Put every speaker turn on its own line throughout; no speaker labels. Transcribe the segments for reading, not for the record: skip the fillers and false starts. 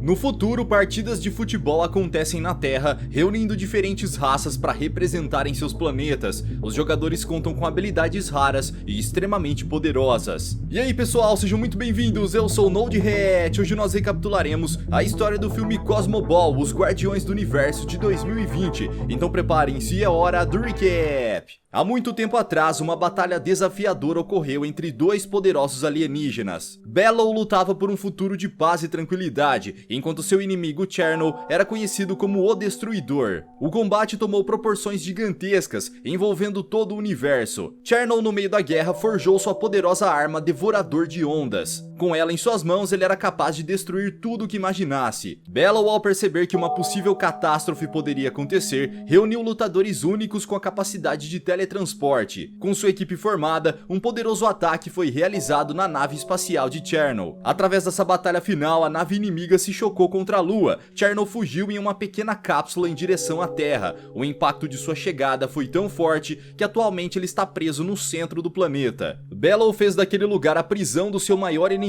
No futuro, partidas de futebol acontecem na Terra, reunindo diferentes raças para representarem seus planetas. Os jogadores contam com habilidades raras e extremamente poderosas. E aí pessoal, sejam muito bem-vindos, eu sou o NoldRet. Hoje nós recapitularemos a história do filme Cosmo Ball, Os Guardiões do Universo de 2020. Então preparem-se, é hora do recap. Há muito tempo atrás, uma batalha desafiadora ocorreu entre dois poderosos alienígenas. Bellow lutava por um futuro de paz e tranquilidade, enquanto seu inimigo Cherno era conhecido como o Destruidor. O combate tomou proporções gigantescas, envolvendo todo o universo. Cherno, no meio da guerra, forjou sua poderosa arma Devorador de Ondas. Com ela em suas mãos, ele era capaz de destruir tudo o que imaginasse. Bellow, ao perceber que uma possível catástrofe poderia acontecer, reuniu lutadores únicos com a capacidade de teletransporte. Com sua equipe formada, um poderoso ataque foi realizado na nave espacial de Cherno. Através dessa batalha final, a nave inimiga se chocou contra a Lua. Cherno fugiu em uma pequena cápsula em direção à Terra. O impacto de sua chegada foi tão forte que atualmente ele está preso no centro do planeta. Bellow fez daquele lugar a prisão do seu maior inimigo.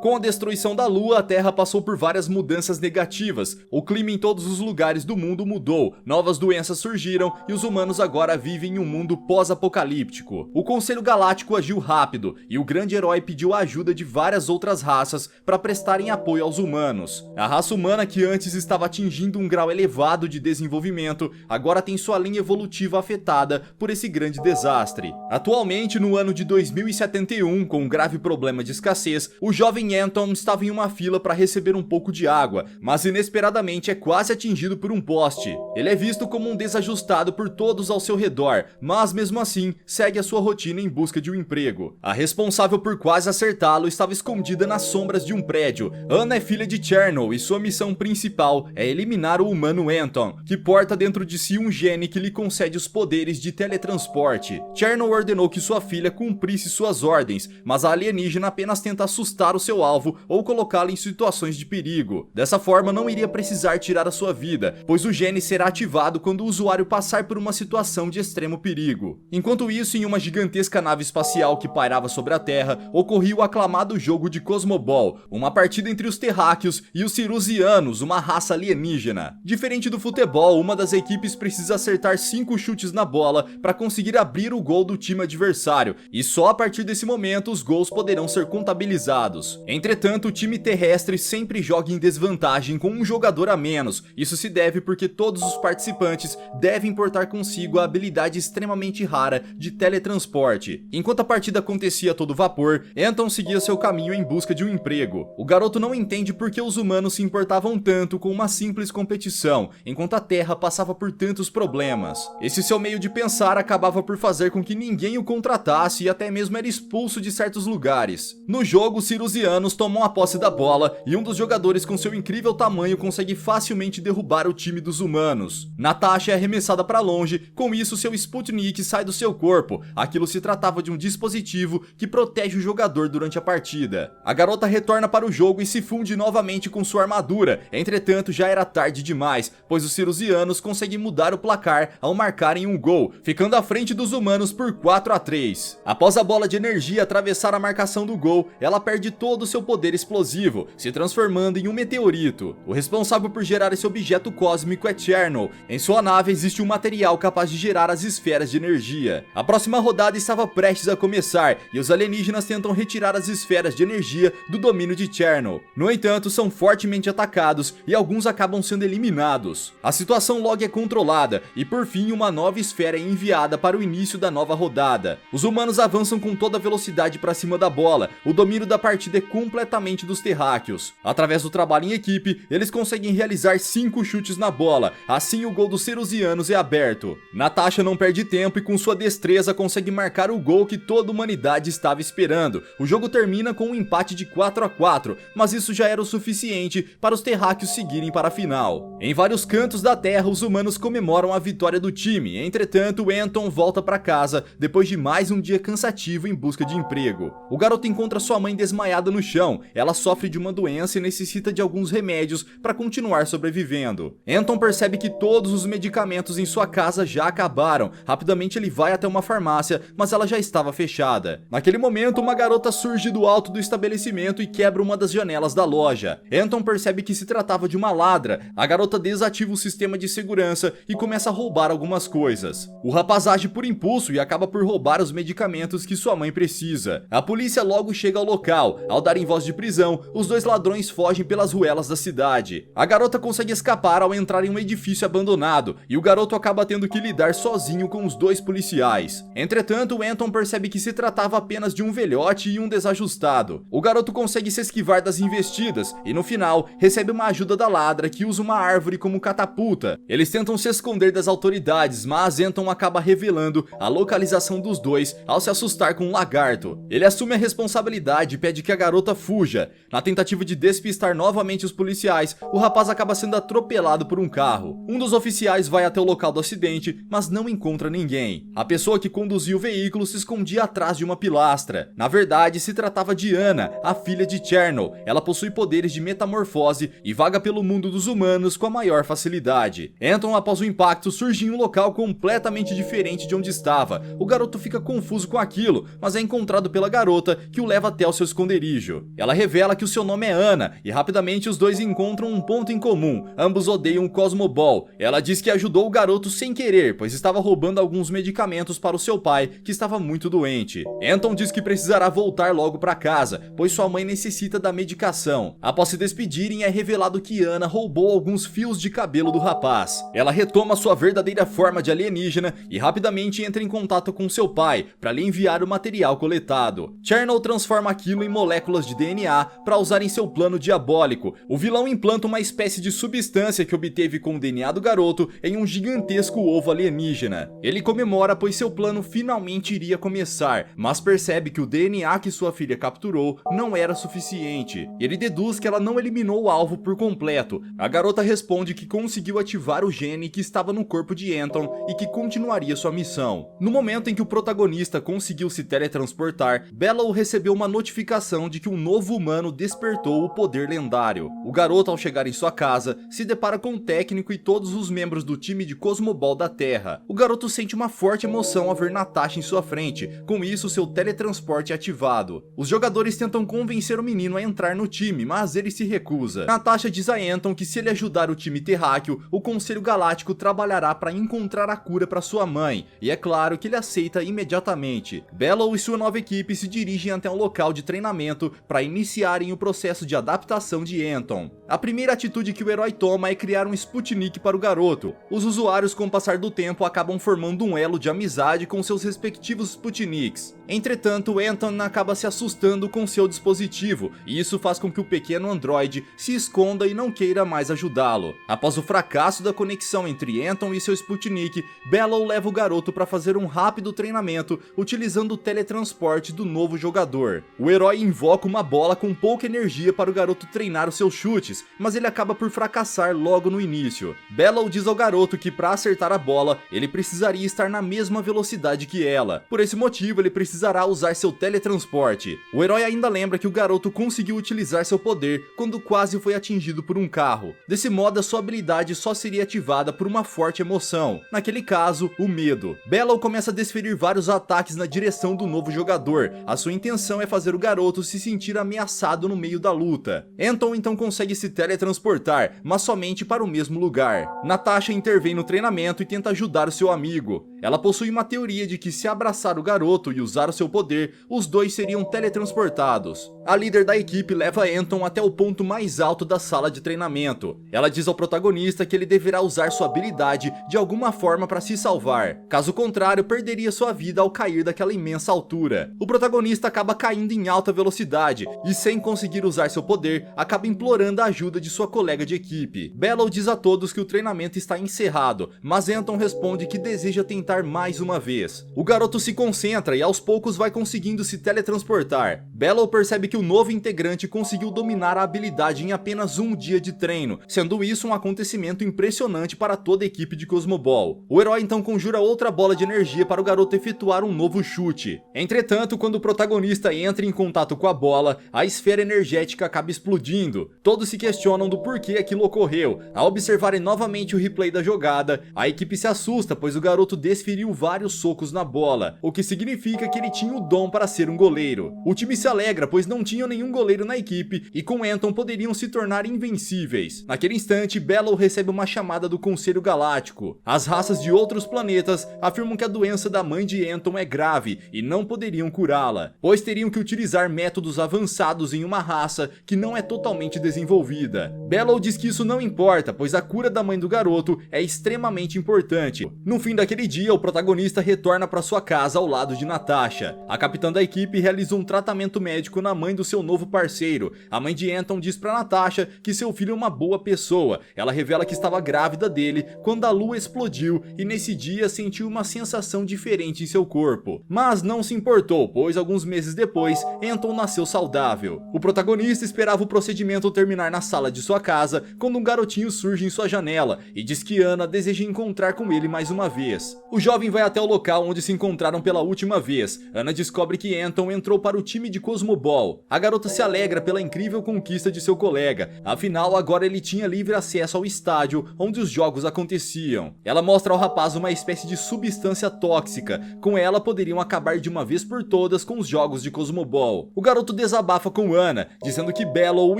Com a destruição da Lua, a Terra passou por várias mudanças negativas. O clima em todos os lugares do mundo mudou, novas doenças surgiram e os humanos agora vivem em um mundo pós-apocalíptico. O Conselho Galáctico agiu rápido e o grande herói pediu a ajuda de várias outras raças para prestarem apoio aos humanos. A raça humana, que antes estava atingindo um grau elevado de desenvolvimento, agora tem sua linha evolutiva afetada por esse grande desastre. Atualmente, no ano de 2071, com um grave problema de escassez, o jovem Anton estava em uma fila para receber um pouco de água, mas inesperadamente é quase atingido por um poste. Ele é visto como um desajustado por todos ao seu redor, mas mesmo assim segue a sua rotina em busca de um emprego. A responsável por quase acertá-lo estava escondida nas sombras de um prédio. Anna é filha de Cherno e sua missão principal é eliminar o humano Anton, que porta dentro de si um gene que lhe concede os poderes de teletransporte. Cherno ordenou que sua filha cumprisse suas ordens, mas a alienígena apenas tenta assustar o seu alvo ou colocá-lo em situações de perigo. Dessa forma, não iria precisar tirar a sua vida, pois o gene será ativado quando o usuário passar por uma situação de extremo perigo. Enquanto isso, em uma gigantesca nave espacial que pairava sobre a Terra, ocorria o aclamado jogo de Cosmo Ball, uma partida entre os terráqueos e os cirusianos, uma raça alienígena. Diferente do futebol, uma das equipes precisa acertar 5 chutes na bola para conseguir abrir o gol do time adversário, e só a partir desse momento os gols poderão ser contabilizados. Entretanto, o time terrestre sempre joga em desvantagem com um jogador a menos. Isso se deve porque todos os participantes devem portar consigo a habilidade extremamente rara de teletransporte. Enquanto a partida acontecia a todo vapor, Anton seguia seu caminho em busca de um emprego. O garoto não entende por que os humanos se importavam tanto com uma simples competição, enquanto a Terra passava por tantos problemas. Esse seu meio de pensar acabava por fazer com que ninguém o contratasse e até mesmo era expulso de certos lugares. No jogo, os cirusianos tomam a posse da bola e um dos jogadores com seu incrível tamanho consegue facilmente derrubar o time dos humanos. Natasha é arremessada para longe, com isso seu Sputnik sai do seu corpo. Aquilo se tratava de um dispositivo que protege o jogador durante a partida. A garota retorna para o jogo e se funde novamente com sua armadura. Entretanto, já era tarde demais, pois os cirusianos conseguem mudar o placar ao marcarem um gol, ficando à frente dos humanos por 4-3. Após a bola de energia atravessar a marcação do gol, ela perde todo o seu poder explosivo, se transformando em um meteorito. O responsável por gerar esse objeto cósmico é Cherno. Em sua nave existe um material capaz de gerar as esferas de energia. A próxima rodada estava prestes a começar e os alienígenas tentam retirar as esferas de energia do domínio de Cherno. No entanto, são fortemente atacados e alguns acabam sendo eliminados. A situação logo é controlada e por fim uma nova esfera é enviada para o início da nova rodada. Os humanos avançam com toda a velocidade para cima da bola. O domínio da partida é completamente dos terráqueos. Através do trabalho em equipe, eles conseguem realizar 5 chutes na bola. Assim, o gol dos cerusianos é aberto. Natasha não perde tempo e com sua destreza consegue marcar o gol que toda a humanidade estava esperando. O jogo termina com um empate de 4-4, mas isso já era o suficiente para os terráqueos seguirem para a final. Em vários cantos da Terra, os humanos comemoram a vitória do time. Entretanto, Anton volta para casa depois de mais um dia cansativo em busca de emprego. O garoto encontra sua mãe desmaiada no chão. Ela sofre de uma doença e necessita de alguns remédios para continuar sobrevivendo. Anton percebe que todos os medicamentos em sua casa já acabaram. Rapidamente Rapidamente ele vai até uma farmácia, mas ela já estava fechada. Naquele momento, uma garota surge do alto do estabelecimento e quebra uma das janelas da loja. Anton percebe que se tratava de uma ladra. A garota desativa o sistema de segurança e começa a roubar algumas coisas. O rapaz age por impulso e acaba por roubar os medicamentos que sua mãe precisa. A polícia logo chega ao local. Ao darem voz de prisão, os dois ladrões fogem pelas ruelas da cidade. A garota consegue escapar ao entrar em um edifício abandonado e o garoto acaba tendo que lidar sozinho com os dois policiais. Entretanto, Anton percebe que se tratava apenas de um velhote e um desajustado. O garoto consegue se esquivar das investidas e no final recebe uma ajuda da ladra que usa uma árvore como catapulta. Eles tentam se esconder das autoridades, mas Anton acaba revelando a localização dos dois ao se assustar com um lagarto. Ele assume a responsabilidade e pede que a garota fuja. Na tentativa de despistar novamente os policiais, o rapaz acaba sendo atropelado por um carro. Um dos oficiais vai até o local do acidente, mas não encontra ninguém. A pessoa que conduzia o veículo se escondia atrás de uma pilastra. Na verdade, se tratava de Anna, a filha de Chernow. Ela possui poderes de metamorfose e vaga pelo mundo dos humanos com a maior facilidade. Anton, após o impacto, surge em um local completamente diferente de onde estava. O garoto fica confuso com aquilo, mas é encontrado pela garota, que o leva até o seu esconderijo. Ela revela que o seu nome é Anna e rapidamente os dois encontram um ponto em comum. Ambos odeiam o Cosmo Ball. Ela diz que ajudou o garoto sem querer, pois estava roubando alguns medicamentos para o seu pai, que estava muito doente. Anton diz que precisará voltar logo para casa, pois sua mãe necessita da medicação. Após se despedirem, é revelado que Anna roubou alguns fios de cabelo do rapaz. Ela retoma sua verdadeira forma de alienígena e rapidamente entra em contato com seu pai para lhe enviar o material coletado. Chernow transforma aquilo em moléculas de DNA para usar em seu plano diabólico. O vilão implanta uma espécie de substância que obteve com o DNA do garoto em um gigantesco ovo alienígena. Ele comemora pois seu plano finalmente iria começar, mas percebe que o DNA que sua filha capturou não era suficiente. Ele deduz que ela não eliminou o alvo por completo. A garota responde que conseguiu ativar o gene que estava no corpo de Anton e que continuaria sua missão. No momento em que o protagonista conseguiu se teletransportar, Bellow recebeu uma notificação de que um novo humano despertou o poder lendário. O garoto, ao chegar em sua casa, se depara com o técnico e todos os membros do time de Cosmo Ball da Terra. O garoto sente uma forte emoção ao ver Natasha em sua frente, com isso seu teletransporte é ativado. Os jogadores tentam convencer o menino a entrar no time, mas ele se recusa. Natasha diz a Anton que se ele ajudar o time terráqueo, o Conselho Galáctico trabalhará para encontrar a cura para sua mãe, e é claro que ele aceita imediatamente. Bellow e sua nova equipe se dirigem até um local de treinamento para iniciarem o processo de adaptação de Anton. A primeira atitude que o herói toma é criar um Sputnik para o garoto. Os usuários, com o passar do tempo, acabam formando um elo de amizade com seus respectivos Sputniks. Entretanto, Anton acaba se assustando com seu dispositivo, e isso faz com que o pequeno androide se esconda e não queira mais ajudá-lo. Após o fracasso da conexão entre Anton e seu Sputnik, Bellow leva o garoto para fazer um rápido treinamento utilizando o teletransporte do novo jogador. O herói invoca uma bola com pouca energia para o garoto treinar os seus chutes, mas ele acaba por fracassar logo no início. Bellow diz ao garoto que para acertar a bola, ele precisaria estar na mesma velocidade que ela. Por esse motivo, ele precisará usar seu teletransporte. O herói ainda lembra que o garoto conseguiu utilizar seu poder quando quase foi atingido por um carro. Desse modo, a sua habilidade só seria ativada por uma forte emoção. Naquele caso, o medo. Bellow começa a desferir vários ataques na direção do novo jogador. A sua intenção é fazer o garoto se sentir ameaçado no meio da luta. Anton então consegue se teletransportar, mas somente para o mesmo lugar. Natasha intervém no treinamento e tenta ajudar o seu amigo. Ela possui uma teoria de que se abraçar o garoto e usar o seu poder, os dois seriam teletransportados. A líder da equipe leva Anton até o ponto mais alto da sala de treinamento. Ela diz ao protagonista que ele deverá usar sua habilidade de alguma forma para se salvar. Caso contrário, perderia sua vida ao cair daquela imensa altura. O protagonista acaba caindo em alta velocidade e, sem conseguir usar seu poder, acaba implorando a ajuda de sua colega de equipe. Bellow diz a todos que o treinamento está encerrado, mas Anton responde que deseja tentar mais uma vez. O garoto se concentra e aos poucos vai conseguindo se teletransportar. Bellow percebe que o novo integrante conseguiu dominar a habilidade em apenas um dia de treino, sendo isso um acontecimento impressionante para toda a equipe de Cosmo Ball. O herói então conjura outra bola de energia para o garoto efetuar um novo chute. Entretanto, quando o protagonista entra em contato com a bola, a esfera energética acaba explodindo. Todos se questionam do porquê aquilo ocorreu. Ao observarem novamente o replay da jogada, a equipe se assusta, pois o garoto desferiu vários socos na bola, o que significa que ele tinha o dom para ser um goleiro. O time se alegra, pois não tinham nenhum goleiro na equipe e com Anton poderiam se tornar invencíveis. Naquele instante, Below recebe uma chamada do Conselho Galáctico. As raças de outros planetas afirmam que a doença da mãe de Anton é grave e não poderiam curá-la, pois teriam que utilizar métodos avançados em uma raça que não é totalmente desenvolvida. Below diz que isso não importa, pois a cura da mãe do garoto é extremamente importante. No fim daquele dia, o protagonista retorna para sua casa ao lado de Natasha. A capitã da equipe realiza um tratamento médico na mãe do seu novo parceiro. A mãe de Anton diz para Natasha que seu filho é uma boa pessoa. Ela revela que estava grávida dele quando a lua explodiu e nesse dia sentiu uma sensação diferente em seu corpo. Mas não se importou, pois alguns meses depois, Anton nasceu saudável. O protagonista esperava o procedimento terminar na sala de sua casa quando um garotinho surge em sua janela e diz que Ana deseja encontrar com ele mais uma vez. O jovem vai até o local onde se encontraram pela última vez. Ana descobre que Anton entrou para o time de Cosmoball. A garota se alegra pela incrível conquista de seu colega, afinal agora ele tinha livre acesso ao estádio onde os jogos aconteciam. Ela mostra ao rapaz uma espécie de substância tóxica, com ela poderiam acabar de uma vez por todas com os jogos de Cosmoball. O garoto desabafa com Ana, dizendo que Below o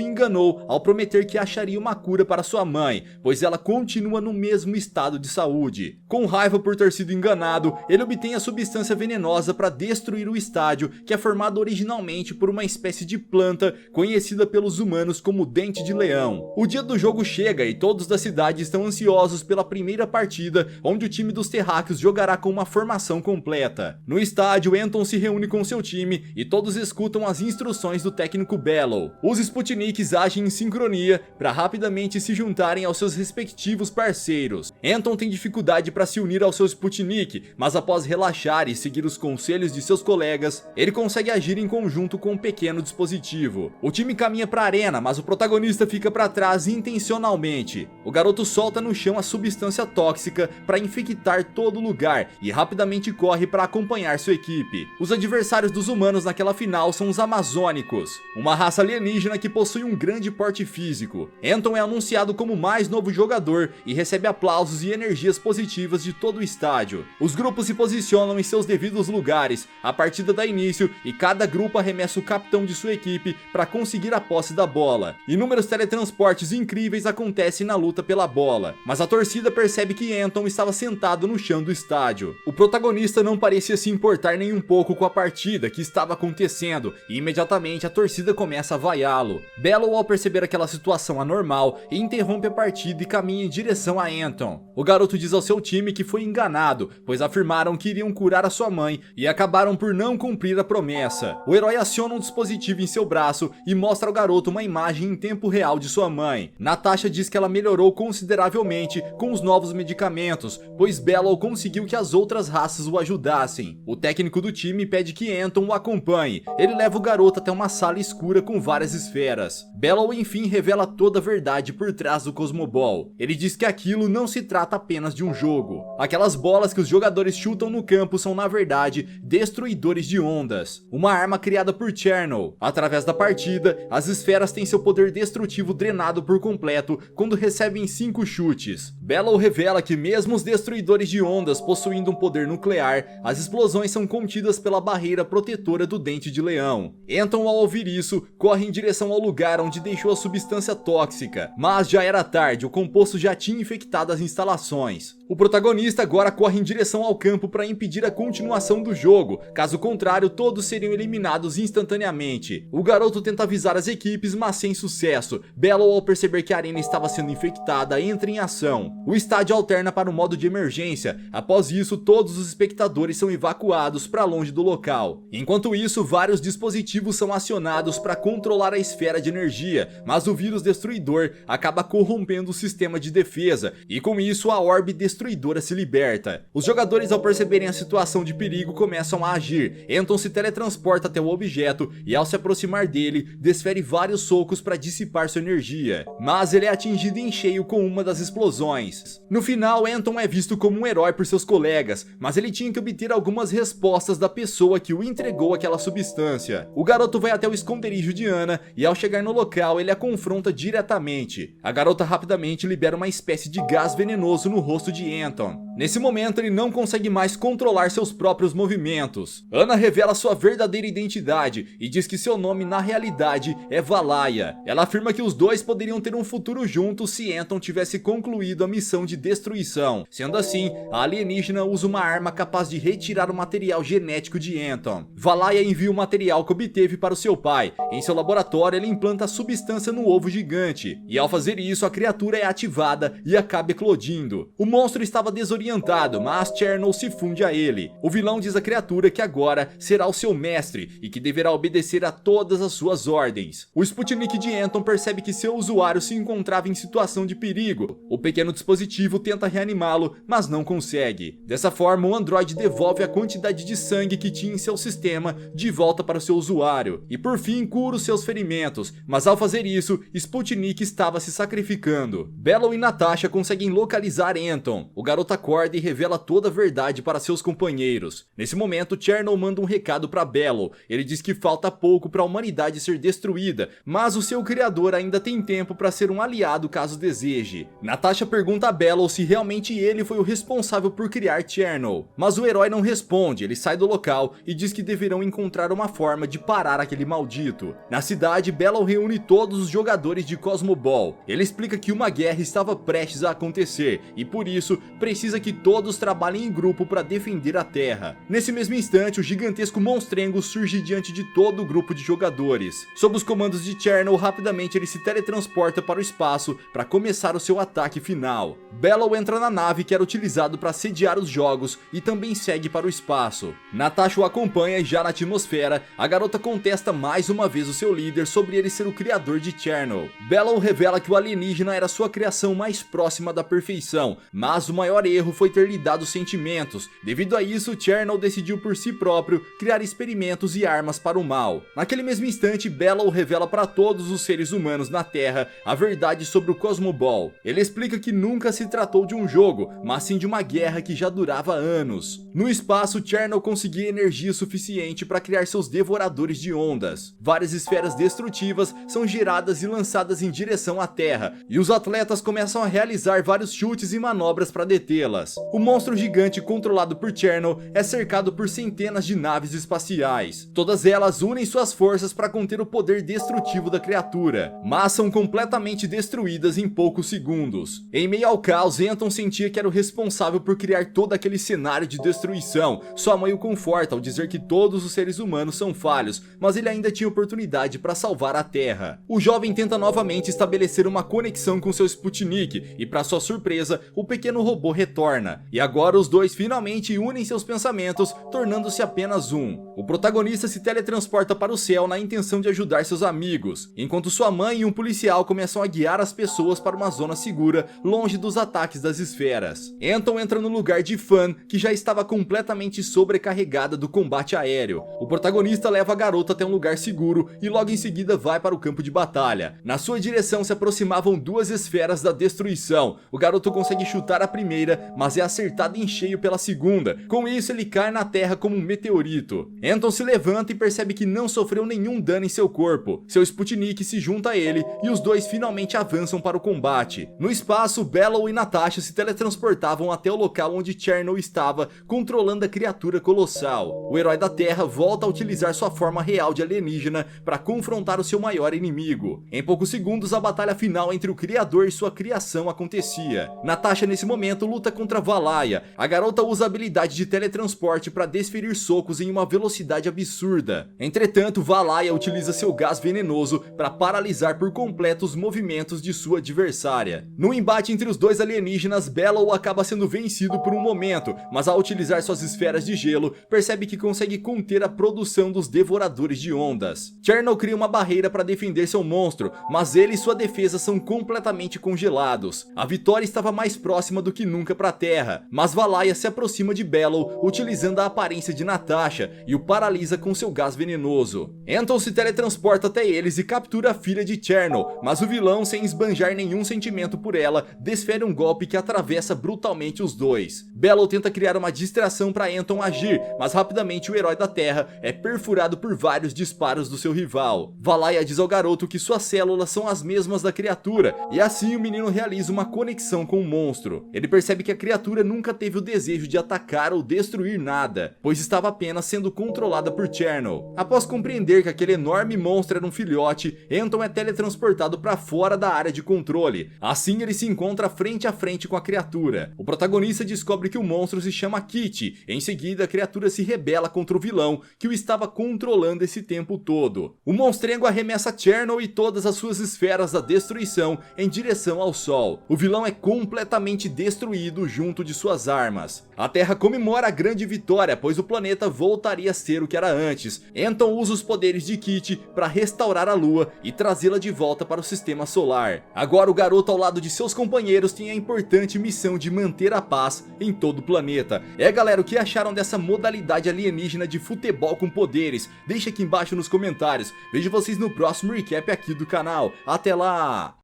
enganou ao prometer que acharia uma cura para sua mãe, pois ela continua no mesmo estado de saúde. Com raiva por ter sido enganado, ele obtém a substância venenosa para destruir o estádio, que é formado originalmente por uma espécie de planta conhecida pelos humanos como Dente de Leão. O dia do jogo chega e todos da cidade estão ansiosos pela primeira partida, onde o time dos terráqueos jogará com uma formação completa. No estádio, Anton se reúne com seu time e todos escutam as instruções do técnico Below. Os Sputniks agem em sincronia para rapidamente se juntarem aos seus respectivos parceiros. Anton tem dificuldade para se unir ao seu Sputnik, mas após relaxar e seguir os conselhos de seus colegas, ele consegue agir em conjunto com um pequeno dispositivo. O time caminha para a arena, mas o protagonista fica para trás intencionalmente. O garoto solta no chão a substância tóxica para infectar todo lugar e rapidamente corre para acompanhar sua equipe. Os adversários dos humanos naquela final são os Amazônicos, uma raça alienígena que possui um grande porte físico. Anton é anunciado como o mais novo jogador e recebe aplausos e energias positivas de todo o estádio. Os grupos se posicionam em seus devidos lugares, a partida dá início e cada grupo arremessa o capitão de sua equipe para conseguir a posse da bola. Inúmeros teletransportes incríveis acontecem na luta pela bola, mas a torcida percebe que Anton estava sentado no chão do estádio. O protagonista não parecia se importar nem um pouco com a partida que estava acontecendo e imediatamente a torcida começa a vaiá-lo. Below, ao perceber aquela situação anormal, interrompe a partida e caminha em direção a Anton. O garoto diz ao seu time que foi enganado, pois afirmaram que iriam curar a sua mãe e acabaram por não cumprir a promessa. O herói aciona um dispositivo em seu braço e mostra ao garoto uma imagem em tempo real de sua mãe. Natasha diz que ela melhorou consideravelmente com os novos medicamentos, pois Below conseguiu que as outras raças o ajudassem. O técnico do time pede que Anton o acompanhe. Ele leva o garoto até uma sala escura com várias esferas. Below enfim revela toda a verdade por trás do Cosmoball. Ele diz que aquilo não se trata apenas de um jogo. Aquelas bolas que os jogadores chutam no campo são na verdade destruidores de ondas, uma arma criada por Chernow. Através da partida, as esferas têm seu poder destrutivo drenado por completo quando recebem 5 chutes. Below revela que mesmo os destruidores de ondas possuindo um poder nuclear, as explosões são contidas pela barreira protetora do Dente de Leão. Anton, ao ouvir isso, corre em direção ao lugar onde deixou a substância tóxica, mas já era tarde, o composto já tinha infectado as instalações. O protagonista agora corre em direção ao campo para impedir a continuação do jogo, caso contrário todos seriam eliminados instantaneamente. O garoto tenta avisar as equipes, mas sem sucesso. Below, ao perceber que a arena estava sendo infectada, entra em ação. O estádio alterna para o modo de emergência. Após isso, todos os espectadores são evacuados para longe do local. Enquanto isso, vários dispositivos são acionados para controlar a esfera de energia, mas o vírus destruidor acaba corrompendo o sistema de defesa, e com isso a orbe destruidora se liberta. Os jogadores, ao perceberem a situação de perigo, começam a agir. Anton se teletransporta até o objeto e, ao se aproximar dele, desfere vários socos para dissipar sua energia, mas ele é atingido em cheio com uma das explosões. No final, Anton é visto como um herói por seus colegas, mas ele tinha que obter algumas respostas da pessoa que o entregou aquela substância. O garoto vai até o esconderijo de Ana e, ao chegar no local, ele a confronta diretamente. A garota rapidamente libera uma espécie de gás venenoso no rosto de Anton. Nesse momento ele não consegue mais controlar seus próprios movimentos. Ana revela sua verdadeira identidade e diz que seu nome na realidade é Valaya. Ela afirma que os dois poderiam ter um futuro juntos se Anton tivesse concluído a missão de destruição. Sendo assim, a alienígena usa uma arma capaz de retirar o material genético de Anton. Valaya envia o material que obteve para o seu pai. Em seu laboratório ele implanta a substância no ovo gigante, e ao fazer isso a criatura é ativada e acaba eclodindo. O monstro estava desorientado, mas Chernow se funde a ele. O vilão diz à criatura que agora será o seu mestre e que deverá obedecer a todas as suas ordens. O Sputnik de Anton percebe que seu usuário se encontrava em situação de perigo. O pequeno dispositivo tenta reanimá-lo, mas não consegue. Dessa forma, o androide devolve a quantidade de sangue que tinha em seu sistema de volta para o seu usuário, e por fim cura os seus ferimentos, mas ao fazer isso, Sputnik estava se sacrificando. Bellow e Natasha conseguem localizar Anton. O garoto acorda e revela toda a verdade para seus companheiros. Nesse momento, Chernow manda um recado para Bellow. Ele diz que falta pouco para a humanidade ser destruída, mas o seu criador ainda tem tempo para ser um aliado caso deseje. Natasha pergunta a Bellow se realmente ele foi o responsável por criar Chernow, mas o herói não responde. Ele sai do local e diz que deverão encontrar uma forma de parar aquele maldito. Na cidade, Bellow reúne todos os jogadores de Cosmo Ball. Ele explica que uma guerra estava prestes a acontecer e por isso precisa que todos trabalhem em grupo para defender a Terra. Nesse mesmo instante, o gigantesco monstrengo surge diante de todo o grupo de jogadores. Sob os comandos de Chernow, rapidamente ele se teletransporta para o espaço para começar o seu ataque final. Bellow entra na nave que era utilizado para sediar os jogos e também segue para o espaço. Natasha o acompanha e já na atmosfera, a garota contesta mais uma vez o seu líder sobre ele ser o criador de Chernow. Bellow revela que o alienígena era sua criação mais próxima da perfeição, mas o maior erro foi ter lhe dado sentimentos. Devido a isso, Chernow decidiu por si próprio criar experimentos e armas para o mal. Naquele mesmo instante, Bellow revela para todos os seres humanos na Terra a verdade sobre o Cosmo Ball. Ele explica que nunca se tratou de um jogo, mas sim de uma guerra que já durava anos. No espaço, Chernow conseguia energia suficiente para criar seus devoradores de ondas. Várias esferas destrutivas são geradas e lançadas em direção à Terra, e os atletas começam a realizar vários chutes e manobras para detê-las. O monstro gigante controlado por Chernow é cercado por centenas de naves espaciais. Todas elas unem suas forças para conter o poder destrutivo da criatura, mas são completamente destruídas em poucos segundos. Em meio ao caos, Anton sentia que era o responsável por criar todo aquele cenário de destruição. Sua mãe o conforta ao dizer que todos os seres humanos são falhos, mas ele ainda tinha oportunidade para salvar a Terra. O jovem tenta novamente estabelecer uma conexão com seu Sputnik e, para sua surpresa, o pequeno robô retorna. E agora os dois finalmente unem seus pensamentos, tornando-se apenas um. O protagonista se teletransporta para o céu na intenção de ajudar seus amigos, enquanto sua mãe e um policial começam a guiar as pessoas para uma zona segura, longe dos ataques das esferas. Anton entra no lugar de Fan, que já estava completamente sobrecarregada do combate aéreo. O protagonista leva a garota até um lugar seguro e logo em seguida vai para o campo de batalha. Na sua direção se aproximavam duas esferas da destruição. O garoto consegue chutar a primeira, mas é acertado em cheio pela segunda. Com isso ele cai na terra como um meteorito. Anton se levanta e percebe que não sofreu nenhum dano em seu corpo. Seu Sputnik se junta a ele e os dois finalmente avançam para o combate. No espaço, Bellow e Natasha se teletransportavam até o local onde Chernow estava, controlando a criatura colossal. O herói da Terra volta a utilizar sua forma real de alienígena para confrontar o seu maior inimigo. Em poucos segundos, a batalha final entre o criador e sua criação acontecia. Natasha nesse momento luta contra Valaya. A garota usa a habilidade de teletransporte para desferir socos em uma velocidade absurda. Entretanto, Valaya utiliza seu gás venenoso para paralisar por completo os movimentos de sua adversária. No embate entre os dois alienígenas, Bellow acaba sendo vencido por um momento, mas ao utilizar suas esferas de gelo, percebe que consegue conter a produção dos devoradores de ondas. Chernow cria uma barreira para defender seu monstro, mas ele e sua defesa são completamente congelados. A vitória estava mais próxima do que nunca para a Terra, mas Valaya se aproxima de Bellow utilizando a aparência de Natasha, e o paralisa com seu gás venenoso. Anton se teletransporta até eles e captura a filha de Cherno, mas o vilão, sem esbanjar nenhum sentimento por ela, desfere um golpe que atravessa brutalmente os dois. Bellow tenta criar uma distração para Anton agir, mas rapidamente o herói da Terra é perfurado por vários disparos do seu rival. Valaya diz ao garoto que suas células são as mesmas da criatura, e assim o menino realiza uma conexão com o monstro. Ele percebe que a criatura nunca teve o desejo de atacar ou destruir nada, pois estava apenas sendo controlada por Cherno. Após compreender que aquele enorme monstro era um filhote, Anton é teletransportado para fora da área de controle. Assim ele se encontra frente a frente com a criatura. O protagonista descobre que o monstro se chama Kitty. Em seguida, a criatura se rebela contra o vilão, que o estava controlando esse tempo todo. O monstrengo arremessa Cherno e todas as suas esferas da destruição em direção ao sol. O vilão é completamente destruído junto de suas armas. A Terra comemora a grande vitória, pois o planeta voltaria a ser o que era antes. Anton usa os poderes de Kitty para restaurar a Lua e trazê-la de volta para o sistema solar. Agora o garoto, ao lado de seus companheiros, tem a importante missão de manter a paz em todo o planeta. Galera, o que acharam dessa modalidade alienígena de futebol com poderes? Deixa aqui embaixo nos comentários. Vejo vocês no próximo recap aqui do canal. Até lá!